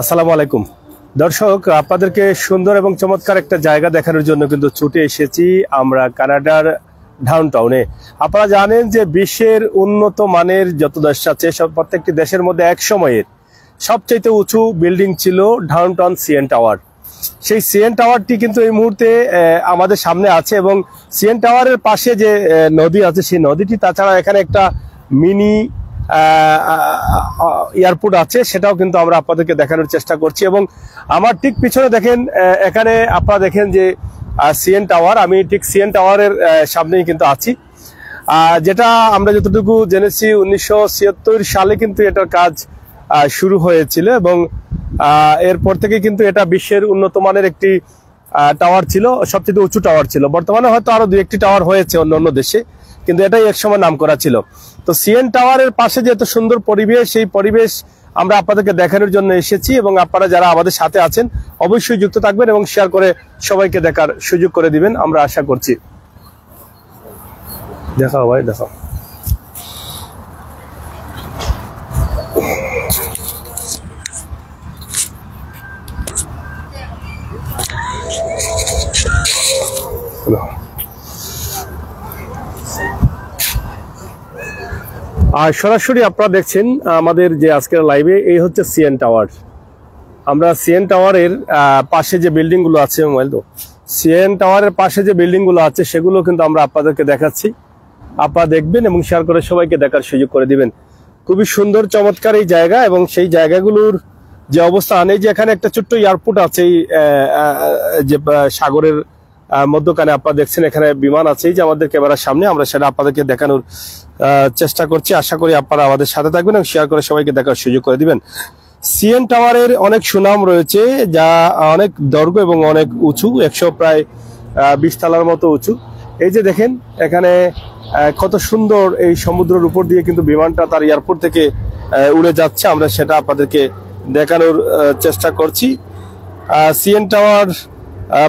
আসসালামু আলাইকুম দর্শক, আপনাদেরকে সুন্দর এবং চমৎকার একটা জায়গা দেখানোর জন্য কিন্তু ছুটে এসেছি আমরা কানাডার ডাউনটাউনে। আপনারা জানেন যে বিশ্বের উন্নত মানের যত দেশ আছে সব প্রত্যেকটি দেশের মধ্যে এক সময়ের সবচাইতে উঁচু বিল্ডিং ছিল ডাউনটাউন সিএন টাওয়ার। সেই সিএন টাওয়ারটি কিন্তু এই মুহূর্তে আমাদের সামনে আছে এবং সিএন টাওয়ারের পাশে যে নদী আছে সেই নদীটি, তাছাড়া এখানে একটা মিনি এয়ারপোর্ট আছে, সেটাও কিন্তু আমরা আপনাদেরকে দেখানোর চেষ্টা করছি। এবং আমার ঠিক পিছনে দেখেন, এখানে আপনারা দেখেন যে সিএন টাওয়ার, আমি ঠিক সিএন টাওয়ারের সামনেই কিন্তু আছি। যেটা আমরা যতটুকু জেনেছি 1976 সালে কিন্তু এটার কাজ শুরু হয়েছিল এবং এরপর থেকে কিন্তু এটা বিশ্বের উন্নত মানের একটি টাওয়ার ছিল, সবচেয়ে উঁচু টাওয়ার ছিল। বর্তমানে হয়তো আরো 2-1টি টাওয়ার হয়েছে অন্য দেশে, কিন্তু এটাই একসময় নাম করা ছিল। তো সিএন টাওয়ারের পাশে যে এত সুন্দর পরিবেশ, সেই পরিবেশ আমরা আপনাদেরকে দেখানোর জন্য এসেছি এবং আপনারা যারা আমাদের সাথে আছেন অবশ্যই যুক্ত থাকবেন এবং শেয়ার করে সবাইকে দেখার সুযোগ করে দিবেন, আমরা আশা করছি। দেখাও ভাই, দেখাও। আর সরাসরি আপনারা দেখছেন আমাদের যে আজকের লাইভে, এই হচ্ছে সিএন টাওয়ার। আমরা সিএন টাওয়ারের পাশে যে বিল্ডিং গুলো আছে, সিএন টাওয়ারের পাশে যে বিল্ডিং গুলো আছে সেগুলো কিন্তু আমরা আপনাদেরকে দেখাচ্ছি। আপনারা দেখবেন এবং শেয়ার করে সবাইকে দেখার সুযোগ করে দিবেন। খুবই সুন্দর চমৎকার এই জায়গা এবং সেই জায়গাগুলোর যে অবস্থান, এই যে এখানে একটা ছোট্ট এয়ারপোর্ট আছে, এই যে সাগরের মধ্যখানে আপনারা দেখছেন এখানে বিমান আছে, এই যে আমাদের ক্যামেরার সামনে, আমরা সেটা আপনাদেরকে দেখানোর চেষ্টা করছি। আশা করি আপনারা আমাদের সাথে থাকবেন এবং শেয়ার করে সবাইকে দেখার সুযোগ করে দিবেন। সিএন টাওয়ারের অনেক সুনাম রয়েছে, যা অনেক দৈর্ঘ্য এবং অনেক উঁচু, 120 তলার মতো উঁচু। এই যে দেখেন এখানে কত সুন্দর এই সমুদ্রের উপর দিয়ে কিন্তু বিমানটা তার এয়ারপোর্ট থেকে উড়ে যাচ্ছে, আমরা সেটা আপনাদেরকে দেখানোর চেষ্টা করছি। সিএন টাওয়ার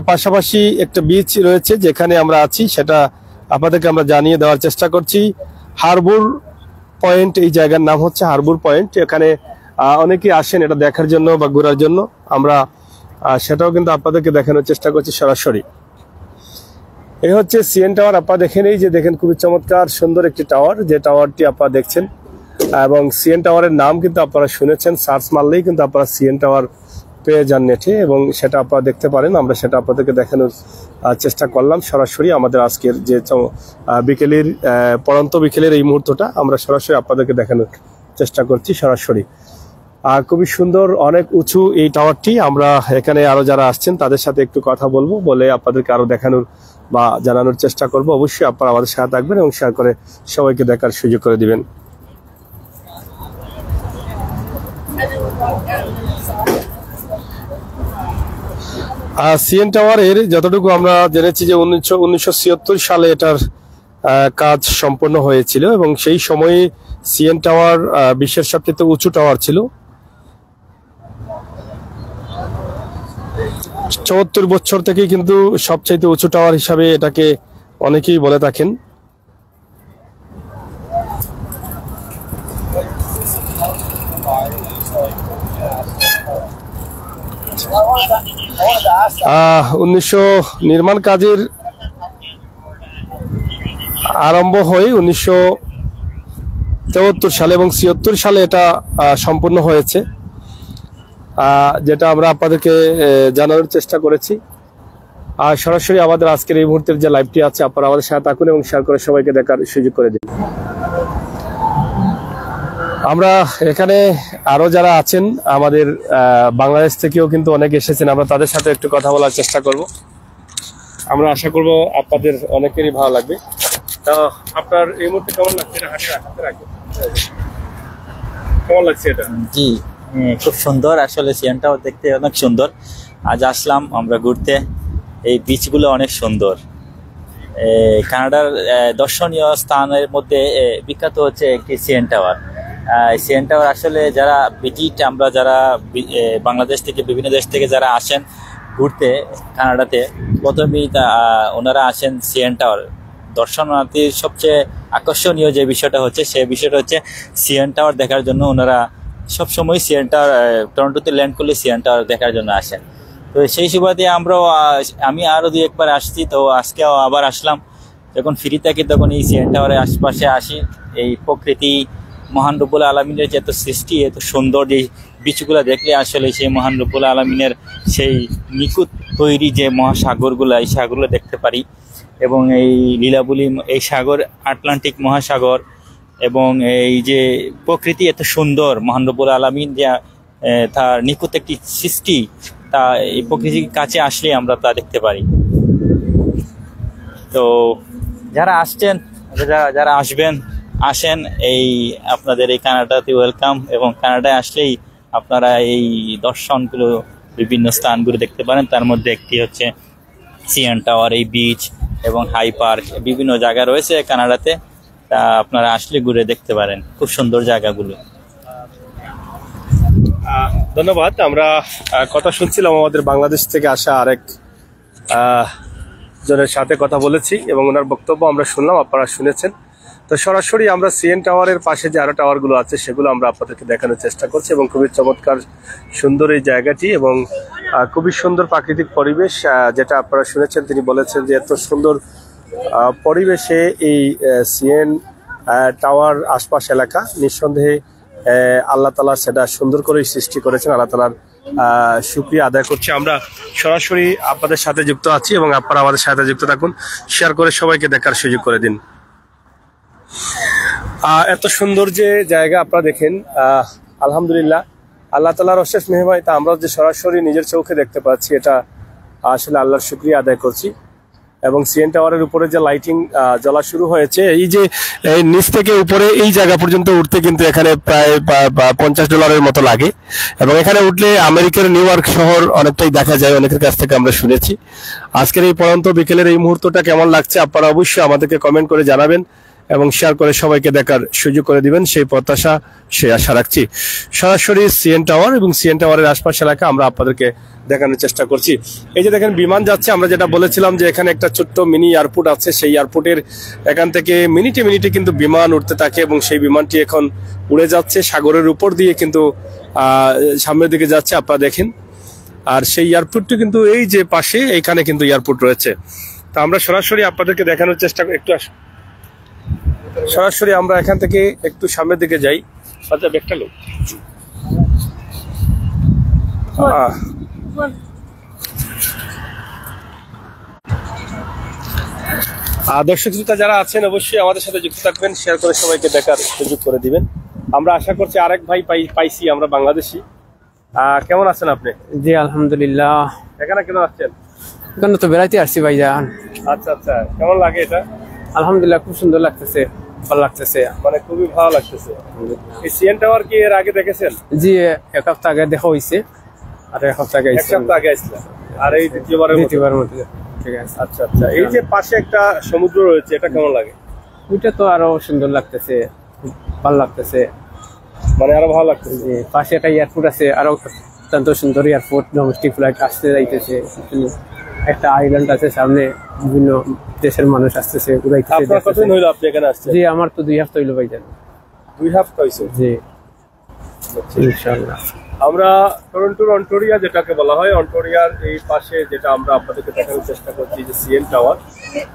পাশাপাশি একটা বিচ রয়েছে যেখানে আমরা আছি, সেটা আপনাদেরকে আমরা জানিয়ে দেওয়ার চেষ্টা করছি। হারবুর পয়েন্ট, এই জায়গার নাম হচ্ছে হারবুর পয়েন্ট। এখানে অনেকেই আসেন এটা দেখার জন্য বা ঘোরার জন্য, আমরা সেটাও কিন্তু আপনাদেরকে দেখানোর চেষ্টা করছি সরাসরি। এই হচ্ছে সিএন টাওয়ার। আপনারা দেখেন, এই যে দেখেন খুবই চমৎকার সুন্দর একটি টাওয়ার, যে টাওয়ারটি আপনারা দেখছেন। এবং সিএন টাওয়ারের নাম কিন্তু আপনারা শুনেছেন, সার্চ মারলেই কিন্তু আপনারা সিএন টাওয়ার পেয়ে যান নেটে এবং সেটা আপনারা দেখতে পারেন। আমরা সেটা আপনাদেরকে দেখানোর চেষ্টা করলাম সরাসরি। আমাদের আজকের যে বিকেলের পড়ন্ত বিকেলের এই মুহূর্তটা আমরা সরাসরি আপনাদেরকে দেখানোর চেষ্টা করছি সরাসরি। আর খুবই সুন্দর, অনেক উঁচু এই টাওয়ারটি। আমরা এখানে আরো যারা আসছেন তাদের সাথে একটু কথা বলবো, বলে আপনাদেরকে আরো দেখানোর বা জানানোর চেষ্টা করব। অবশ্যই আপনারা আমাদের সাথে থাকবেন এবং শেয়ার করে সবাইকে দেখার সুযোগ করে দিবেন। সিএন টাওয়ারের যতটুকু আমরা জেনেছি যে 1976 সালে এটার কাজ সম্পন্ন হয়েছিল এবং সেই সময়ে সিএন টাওয়ার বিশ্বের সবচেয়ে উঁচু টাওয়ার ছিল। 74 বছর থেকে কিন্তু সবচাইতে উঁচু টাওয়ার হিসাবে এটাকে অনেকেই বলে থাকেন। নির্মাণ কাজের আরম্ভ হয় 1974 সালে এবং 76 সালে এটা সম্পূর্ণ হয়েছে, যেটা আমরা আপনাদেরকে জানানোর চেষ্টা করেছি। আর সরাসরি আমাদের আজকের এই মুহূর্তের যে লাইভটি আছে, আপনারা আমাদের সাথে থাকুন এবং শেয়ার করে সবাইকে দেখার সুযোগ করে দিন। আমরা এখানে আরো যারা আছেন আমাদের বাংলাদেশ থেকেও কিন্তু অনেক এসেছেন, আমরা তাদের সাথে একটু কথা বলার চেষ্টা করব। আমরা আশা করব আপনাদের অনেকেরই ভালো লাগবে। তো আপনার এই মুহূর্তে কেমন লাগছে? কেমন লাগছে এটা? জি, খুব সুন্দর। আসলে সিএনটাও দেখতে অনেক সুন্দর। আজ আসলাম আমরা ঘুরতে, এই বিচগুলো অনেক সুন্দর। কানাডার দর্শনীয় স্থানের মধ্যে বিখ্যাত হচ্ছে একটি সিএন টাওয়ার। সিএন টাওয়ার আসলে যারা আমরা যারা বাংলাদেশ থেকে বিভিন্ন দেশ থেকে যারা আসেন ঘুরতে কানাডাতে, প্রথমেই ওনারা আসেন সিএন টাওয়ার। দর্শনার্থীর সবচেয়ে আকর্ষণীয় যে বিষয়টা হচ্ছে, সেই বিষয়টা হচ্ছে সিএন টাওয়ার দেখার জন্য ওনারা সবসময় সিএন টাওয়ার, টরন্টোতে ল্যান্ড করলে সিএন টাওয়ার দেখার জন্য আসেন। তো সেই সুবাদে আমরাও আমি আরও 2-1 বার আসছি, তো আজকেও আবার আসলাম। যখন ফ্রি থাকি তখন এই সিএন টাওয়ারের আশপাশে আসি। এই প্রকৃতি, মহান রব্বুল আলমিনের যে এত সৃষ্টি, এত সুন্দর যে বিচগুলো দেখলে আসলে সেই মহান রব্বুল আলমিনের সেই নিখুঁত তৈরি যে মহাসাগরগুলো, এই সাগরগুলো দেখতে পারি। এবং এই লীলাবলী, এই সাগর আটলান্টিক মহাসাগর, এবং এই যে প্রকৃতি এত সুন্দর, মহান রব্বুল আলমিন যে তার নিখুঁত একটি সৃষ্টি, তা এই প্রকৃতির কাছে আসলে আমরা তা দেখতে পারি। তো যারা আসছেন, যারা আসবেন, আসেন, এই আপনাদের এই কানাডাতে ওয়েলকাম। এবং কানাডায় আসলেই আপনারা এই দর্শনগুলো, বিভিন্ন স্থানগুলো দেখতে পারেন। তার মধ্যে একটি হচ্ছে সিএন টাওয়ার, এই বিচ এবং হাই পার্ক, বিভিন্ন জায়গা রয়েছে কানাডাতে, তা আপনারা আসলে ঘুরে দেখতে পারেন, খুব সুন্দর জায়গাগুলো। ধন্যবাদ। আমরা কথা শুনছিলাম আমাদের বাংলাদেশ থেকে আসা আরেক জনের সাথে কথা বলেছি এবং ওনার বক্তব্য আমরা শুনলাম, আপনারা শুনেছেন। তো সরাসরি আমরা সিএন টাওয়ারের পাশে যে আরো টাওয়ারগুলো আছে সেগুলো আমরা আপনাদেরকে দেখানোর চেষ্টা করছি। এবং খুবই চমৎকার সুন্দর এই জায়গাটি, এবং খুবই সুন্দর প্রাকৃতিক পরিবেশ, যেটা আপনারা শুনেছেন। তিনি বলেছেন যে এত সুন্দর পরিবেশে এই সিএন টাওয়ার আশপাশ এলাকা নিঃসন্দেহে আল্লাহ তাআলা সেটা সুন্দর করে সৃষ্টি করেছেন। আল্লাহ তাআলার শুকরিয়া আদায় করছি। আমরা সরাসরি আপনাদের সাথে যুক্ত আছি এবং আপনারা আমাদের সাথে যুক্ত থাকুন, শেয়ার করে সবাইকে দেখার সুযোগ করে দিন। এত সুন্দর যে জায়গা আপনারা দেখেন, আলহামদুলিল্লাহ আল্লাহ তাআলার অশেষ মেহেরবানিতে আমরা যে সরাসরি নিজের চোখে দেখতে পাচ্ছি, এটা আসলে আল্লাহর শুকরিয়া আদায় করছি। এবং সিএন টাওয়ারের উপরে যে লাইটিং জ্বলা শুরু হয়েছে, এই যে নিচ থেকে উপরে এই জায়গা পর্যন্ত উঠতে কিন্তু এখানে প্রায় $50 মতো লাগে। এবং এখানে উঠলে আমেরিকার নিউ ইয়র্ক শহর অনেকটাই দেখা যায়, অনেকের কাছ থেকে আমরা শুনেছি। আজকের এই পড়ন্ত বিকেলের এই মুহূর্তটা কেমন লাগছে আপনারা অবশ্যই আমাদেরকে কমেন্ট করে জানাবেন এবং শেয়ার করে সবাইকে দেখার সুযোগ করে দিবেন, সেই প্রত্যাশা, সেই আশা রাখছি। সরাসরি সিএন টাওয়ার এবং সিএন টাওয়ারের আশপাশ এলাকা আমরা আপনাদেরকে দেখানোর চেষ্টা করছি। এই যে দেখেন বিমান যাচ্ছে, আমরা যেটা বলেছিলাম যে এখানে একটা ছোট্ট মিনি এয়ারপোর্ট আছে, সেই এয়ারপোর্টের এখান থেকে মিনিটে মিনিটে কিন্তু বিমান উঠতে থাকে এবং সেই বিমানটি এখন উড়ে যাচ্ছে সাগরের উপর দিয়ে, কিন্তু সামনের দিকে যাচ্ছে, আপনারা দেখেন। আর সেই এয়ারপোর্টটি কিন্তু এই যে পাশে, এইখানে কিন্তু এয়ারপোর্ট রয়েছে। তা আমরা সরাসরি আপনাদেরকে দেখানোর চেষ্টা একটু সরাসরি আমরা এখান থেকে একটু সামনের দিকে যাই। আচ্ছা, ব্যাগটা লোক দর্শক শ্রোতা যারা আছেন অবশ্যই আমাদের সাথে যুক্ত থাকবেন, শেয়ার করে সবাইকে দেখার সুযোগ করে দিবেন। আমরা আশা করছি আরেক ভাই পাইছি আমরা, বাংলাদেশি। কেমন আছেন আপনি? জি আলহামদুলিল্লাহ। এখানে কেন আসছেন? এখানে তো বেড়াইতে আসছি ভাইজান। আচ্ছা আচ্ছা, কেমন লাগে এটা? আলহামদুলিল্লাহ, খুব সুন্দর লাগতেছে, ভালো লাগতেছে, মানে খুবই ভালো লাগতেছে। এই সিএন টাওয়ার কি এর আগে দেখেছেন? জি, 1 সপ্তাহ আগে দেখা হয়েছে, আর 1 সপ্তাহ আগে 1 সপ্তাহ আগে আসছিলেন, আর এই দ্বিতীয়বারের মতো। ঠিক আছে। আচ্ছা আচ্ছা, এই যে পাশে একটা সমুদ্র রয়েছে, এটা কেমন লাগে? ওইটা তো আরো সুন্দর লাগতেছে, ভালো লাগতেছে, মানে আরো ভালো লাগতেছে। জি, পাশে একটা এয়ারপোর্ট আছে, আরো অত্যন্ত সুন্দর এয়ারপোর্ট, ডোমেস্টিক ফ্লাইট আসতে যাইতেছে, একটা আইল্যান্ড আছে সামনে, বিভিন্ন দেশের মানুষ আসতেছে, উড়াইতেছে। আপনার কতদিন হইলো আপনি এখানে আসছেন? জি, আমার তো 2 সপ্তাহ হইলো ভাইজান। 2 সপ্তাহ হইছে? জি ইনশাআল্লাহ। আমরা টরন্টোর অন্টোরিয়া যেটাকে বলা হয়, অন্টোরিয়ার এই পাশে যেটা আমরা আপনাদেরকে দেখানোর চেষ্টা করছি যে সিএন টাওয়ার,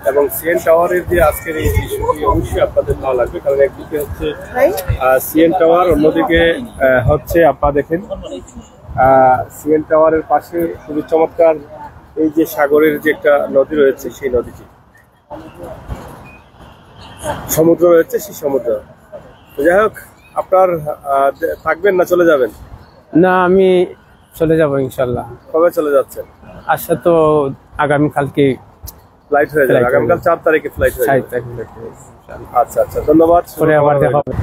এবং সিএন টাওয়ারের যে আজকের এই দৃশ্যটি অবশ্যই আপনাদের ভালো লাগবে, কারণ একদিকে হচ্ছে সিএন টাওয়ার, অন্যদিকে হচ্ছে আপনারা দেখেন সিএন টাওয়ারের পাশে খুবই চমৎকার এই যে সাগরের যে একটা নদী রয়েছে, সেই নদীটি, সমুদ্র রয়েছে, সেই সমুদ্র। যাই হোক, আপনার থাকবেন না চলে যাবেন? না, আমি চলে যাব ইনশাআল্লাহ। কবে চলে যাচ্ছেন? আচ্ছা, তো আগামী কালকে ফ্লাইট হয়ে যাবে, আগামীকাল 4 তারিখে ফ্লাইট হয়ে যাবে। আচ্ছা আচ্ছা, ধন্যবাদ। পরে আবার দেখা হবে।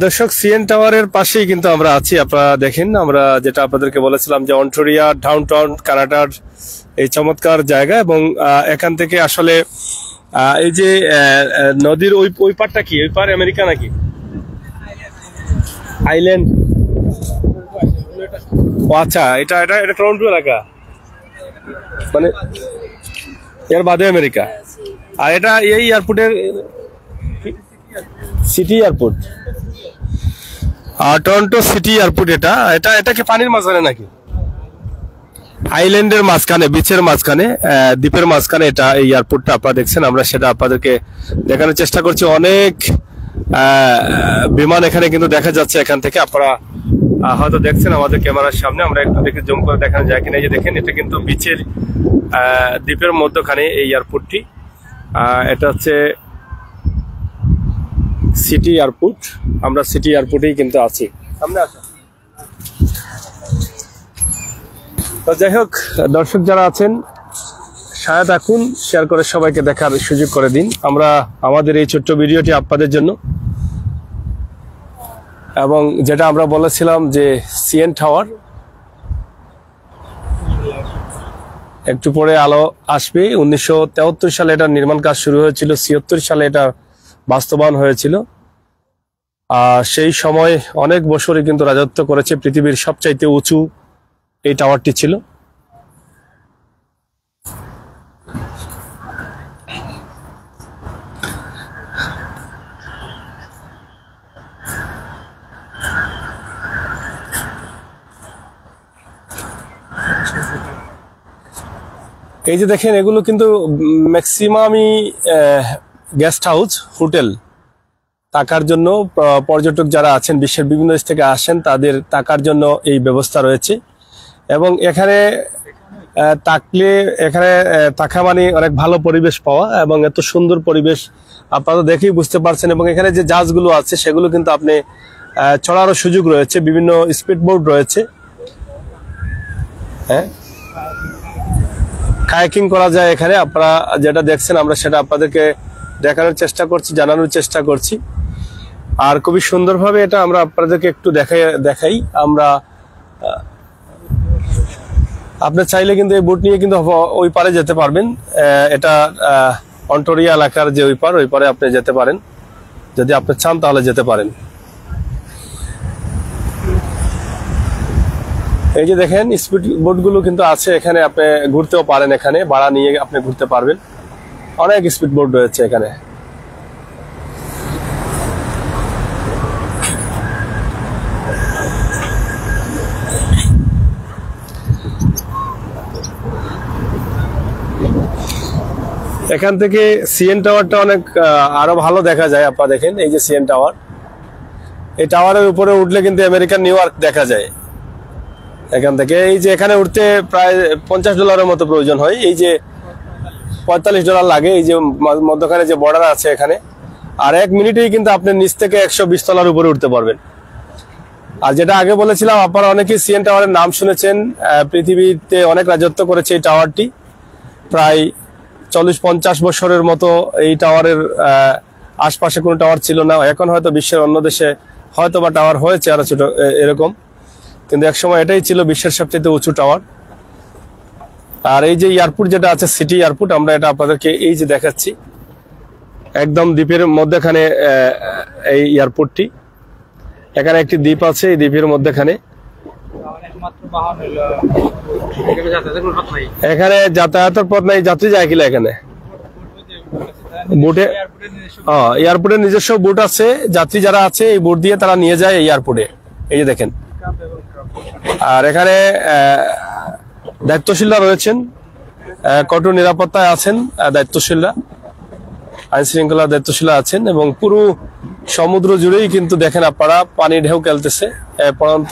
দর্শক, সিএন টাওয়ারের পাশেই কিন্তু আমরা আছি, আপনারা দেখেন। আমরা যেটা আপনাদেরকে বলেছিলাম যে অন্টোরিয়া ডাউনটাউন কানাডার এই চমৎকার জায়গা, এবং এখান থেকে আসলে এই যে নদীর ওই পারটা কি, ওই পার আমেরিকা নাকি আইল্যান্ড? ও আচ্ছা, এটা এটা এটা টরন্টো এলাকা, মানে এর বাদে আমেরিকা। আর এটা এই এয়ারপোর্টের city airport. Toronto city airport. এটা এটা এটা কি পানির মাঝখানে নাকি? আইল্যান্ডের মাঝখানে, বিচের মাঝখানে, দ্বীপের মাঝখানে এটা এই এয়ারপোর্টটা আপনারা দেখছেন। আমরা সেটা আপনাদেরকে দেখানোর চেষ্টা করছি। অনেক বিমান এখানে কিন্তু দেখা যাচ্ছে এখান থেকে। আপনারা হয়তো দেখছেন আমাদের ক্যামেরার সামনে, আমরা একটু দেখে জুম করে দেখানো যায় কিনা। এই যে দেখেন, এটা কিন্তু বিচের দ্বীপের মধ্যখানে এই এয়ারপোর্টটি। এটা হচ্ছে সিটি এয়ারপোর্ট। আমরা সিটি এয়ারপোর্টেই কিন্তু আছি। সামনে আসা। তো যাই হোক, দর্শক যারা আছেন সাথে থাকুন, শেয়ার করে সবাইকে দেখার সুযোগ করে দিন আমরা আমাদের এই ছোট্ট ভিডিওটি আপনাদের জন্য। এবং যেটা আমরা বলেছিলাম যে সিএন টাওয়ার একটু পরে আলো আসবে। 1973 সালে এটার নির্মাণ কাজ শুরু হয়েছিল, 76 সালে এটা বাস্তবায়ন হয়েছিল। সেই সময় অনেক বছরই কিন্তু রাজত্ব করেছে। পৃথিবীর সবচাইতে উঁচু এই টাওয়ারটি ছিল। এই যে দেখেন, এগুলো কিন্তু ম্যাক্সিমামই গেস্ট হাউস, হোটেল। থাকার জন্য পর্যটক যারা আছেন বিশ্বের বিভিন্ন দেশ থেকে আসেন, তাদের থাকার জন্য এই ব্যবস্থা রয়েছে। এবং এখানে থাকলে, এখানে থাকা মানে অনেক ভালো পরিবেশ পাওয়া, এবং এত সুন্দর পরিবেশ আপনারা দেখেই বুঝতে পারছেন। এবং এখানে যে জাহাজগুলো আছে সেগুলো কিন্তু আপনি চড়ারও সুযোগ রয়েছে, বিভিন্ন স্পিড বোট রয়েছে। হ্যাঁ, কায়াকিং করা যায় এখানে। আপনারা যেটা দেখছেন আমরা সেটা আপনাদেরকে দেখানোর চেষ্টা করছি, জানানোর চেষ্টা করছি। আর খুবই সুন্দরভাবে এটা আমরা আপনাদেরকে একটু দেখাই আমরা। আপনি চাইলে কিন্তু এই বোট নিয়ে কিন্তু ওই পারে যেতে পারবেন। এটা অন্টোরিয়া এলাকার যে ওই পারে আপনি যেতে পারেন, যদি আপনি চান তাহলে যেতে পারেন। এই যে দেখেন, স্পিড বোটগুলো কিন্তু আছে এখানে, আপনি ঘুরতেও পারেন। এখানে ভাড়া নিয়ে আপনি ঘুরতে পারবেন। অনেক স্পিড বোট রয়েছে এখানে। এখান থেকে সিএন টাওয়ারটা অনেক আরো ভালো দেখা যায়। আপনারা দেখেন, এই যে সিএন টাওয়ার, এই টাওয়ারের উপরে উঠলে কিন্তু আমেরিকান নিউ ইয়র্ক দেখা যায় এখান থেকে। এই যে এখানে উঠতে প্রায় $50 মতো প্রয়োজন হয়। এই যে $45 লাগে। এই যে মধ্যখানে যে বর্ডার আছে এখানে, আর 1 মিনিটেই কিন্তু আপনি নিচ থেকে 120 তলার উপরে উঠতে পারবেন। আর যেটা আগে বলেছিলাম, আপনারা অনেকেই সিএন টাওয়ারের নাম শুনেছেন। পৃথিবীতে অনেক রাজত্ব করেছে এই টাওয়ারটি। প্রায় 40-50 বছরের মতো এই টাওয়ারের আশপাশে কোনো টাওয়ার ছিল না। এখন হয়তো বিশ্বের অন্য দেশে হয়তো বা টাওয়ার হয়েছে আরো ছোট এরকম, কিন্তু একসময় এটাই ছিল বিশ্বের সবচেয়ে উঁচু টাওয়ার। আর এই যে এয়ারপোর্ট যেটা আছে, সিটি এয়ারপোর্ট, আমরা এটা আপনাদেরকে এই যে দেখাচ্ছি। একদম দ্বীপের মধ্যখানে এই এয়ারপোর্টটি। এখানে একটি দ্বীপ আছে, এই দ্বীপের মধ্যখানে। এখানে যাতায়াতের পথ নাই, যাত্রী যায় কিনা এখানে বোটে? এয়ারপোর্টের নিজস্ব বোট আছে। যাত্রী যারা আছে এই বোট দিয়ে তারা নিয়ে যায় এই এয়ারপোর্টে। এই যে দেখেন। আর এখানে দায়িত্বশীলরা রয়েছেন, কঠোর নিরাপত্তায় আছেন দায়িত্বশীলরা, আইন শৃঙ্খলা দায়িত্বশীলরা আছেন। এবং পুরো সমুদ্র জুড়েই কিন্তু দেখেন আপনারা পানি ঢেউ খেলতেছে। পরন্ত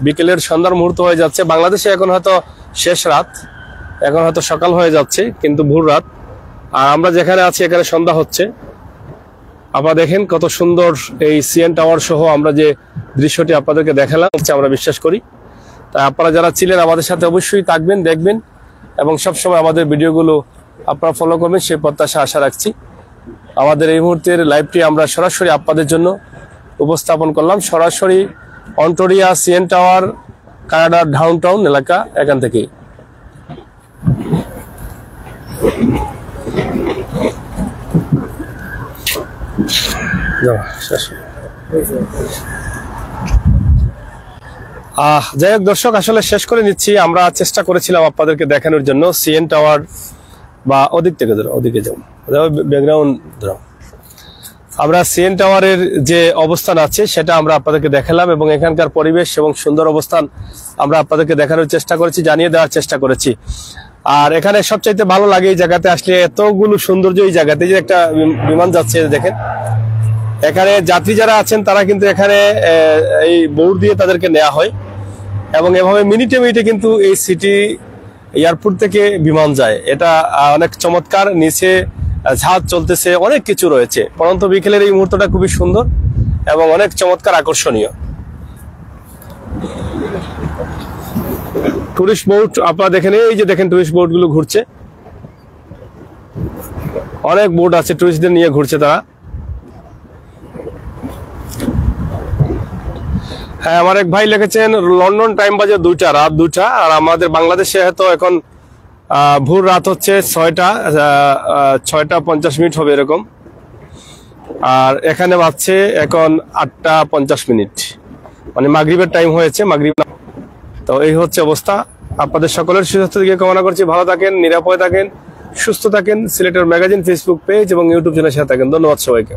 বিকেলের সন্ধ্যার মুহূর্ত হয়ে যাচ্ছে। বাংলাদেশে এখন হয়তো শেষ রাত, এখন হয়তো সকাল হয়ে যাচ্ছে, কিন্তু ভোর রাত। আর আমরা যেখানে আছি এখানে সন্ধ্যা হচ্ছে। আপনারা দেখেন কত সুন্দর এই সিএন টাওয়ার সহ আমরা যে দৃশ্যটি আপনাদেরকে দেখালাম, আমরা বিশ্বাস করি। তাই আপনারা যারা ছিলেন আমাদের সাথে অবশ্যই থাকবেন, দেখবেন, এবং সবসময় আমাদের ভিডিওগুলো আপনারা ফলো করবেন, সেই প্রত্যাশা আশা রাখছি। আমাদের এই মুহূর্তের লাইভটি আমরা সরাসরি আপনাদের জন্য উপস্থাপন করলাম, সরাসরি অন্টোরিয়া সিএন টাওয়ার, কানাডার ডাউনটাউন এলাকা, এখান থেকেই। যাই হোক দর্শক, আসলে শেষ করে নিচ্ছি। আমরা চেষ্টা করেছিলাম আপনাদেরকে দেখানোর জন্য সিএন টাওয়ার, বা ওদিক থেকে ধরো, ওদিকে যাও, ব্যাকগ্রাউন্ড ধরো। আমরা সিএন টাওয়ারের যে অবস্থান আছে সেটা আমরা আপনাদেরকে দেখালাম এবং এখানকার পরিবেশ এবং সুন্দর অবস্থান আমরা আপনাদেরকে দেখানোর চেষ্টা করেছি, জানিয়ে দেওয়ার চেষ্টা করেছি। আর এখানে সবচাইতে ভালো লাগে এই জায়গাতে আসলে এতগুলো সৌন্দর্য এই জায়গাতে, যে একটা বিমান যাচ্ছে দেখেন, এখানে যাত্রী যারা আছেন তারা কিন্তু এখানে এই বোর্ড দিয়ে তাদেরকে নেওয়া হয় এবং এভাবে মিনিটে মিনিটে কিন্তু এই সিটি এয়ারপোর্ট থেকে বিমান যায়। এটা অনেক চমৎকার, নিচে ঝাঁজ চলতেছে, অনেক কিছু রয়েছে। পরন্তু বিকেলের এই মুহূর্তটা খুবই সুন্দর এবং অনেক চমৎকার, আকর্ষণীয়। টুরিস্ট বোট আপনারা দেখেন, এই যে দেখেন টুরিস্ট বোট গুলো ঘুরছে, অনেক বোট আছে টুরিস্টদের নিয়ে ঘুরছে তারা। হ্যাঁ, আমার এক ভাই লিখেছেন লন্ডন টাইম বাজে 2টা, রাত 2টা, আর আমাদের বাংলাদেশে হয়তো এখন ভোর রাত হচ্ছে 6টা 50 হবে এরকম, আর এখানে বাজছে এখন 8টা 50, মানে মাগরিবের টাইম হয়েছে, মাগরিব। তো এই হচ্ছে অবস্থা। আপনাদের সকলের সুস্বাস্থ্য দিকে কামনা করছি। ভালো থাকেন, নিরাপদে থাকেন, সুস্থ থাকেন। সিলেটের ম্যাগাজিন ফেসবুক পেজ এবং ইউটিউব চ্যানেলের সাথে থাকেন। ধন্যবাদ সবাইকে।